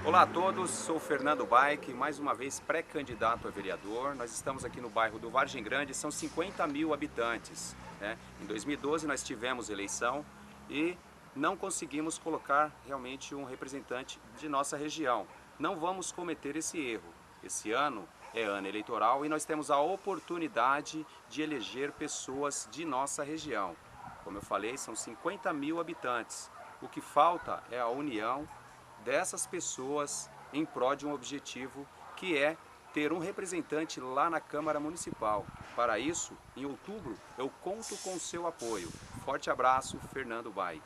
Olá a todos, sou o Fernando Baik, mais uma vez pré-candidato a vereador. Nós estamos aqui no bairro do Vargem Grande, são 50 mil habitantes, né? Em 2012 nós tivemos eleição e não conseguimos colocar realmente um representante de nossa região. Não vamos cometer esse erro. Esse ano é ano eleitoral e nós temos a oportunidade de eleger pessoas de nossa região. Como eu falei, são 50 mil habitantes. O que falta é a união dessas pessoas em prol de um objetivo que é ter um representante lá na Câmara Municipal. Para isso, em outubro, eu conto com o seu apoio. Forte abraço, Fernando Baik.